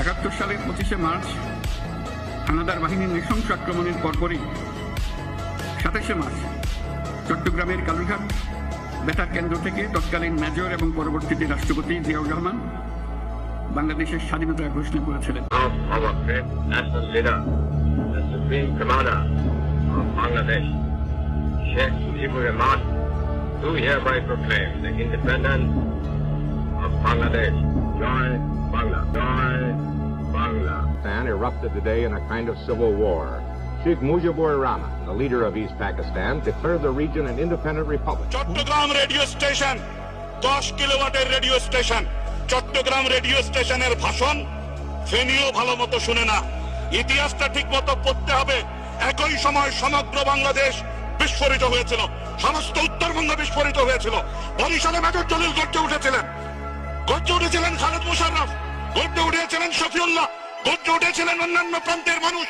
৭১ সালের ২৫শে মার্চ হানাদার বাহিনীর নৃশংস আক্রমণের পরপরই ২৭শে মার্চ চট্টগ্রামের কালুরঘাট বেতার কেন্দ্র থেকে তৎকালীন মেজর এবং পরবর্তীতে রাষ্ট্রপতি জিয়াউর রহমান বাংলাদেশের স্বাধীনতার ঘোষণা করেছিলেন। Do hereby proclaim the independence of Bangladesh. Joy Bangla. Joy Bangla. Pakistan erupted today in a kind of civil war. Sheikh Mujibur Rahman, the leader of East Pakistan, declared the region an independent republic. Chittagong radio station 10 কিলোওয়াটের radio station. Chittagong radio স্টেশনের ভাষণ ফেনীও ভালো মতো শুনে না। ইতিহাসটা ঠিক মতো পড়তে হবে। একই সময় সমগ্র বাংলাদেশ বিস্ফোরিত হয়েছিল, সমস্ত উত্তরবঙ্গ বিস্ফোরিত হয়েছিল। বরিশালে মেজর জলিল গর্জে উঠেছিলেন, খালেদ মোশাররফ, গর্জে উঠেছিলেন শফিউল্লাহ, গর্জে উঠেছিলেন অন্যান্য প্রান্তের মানুষ।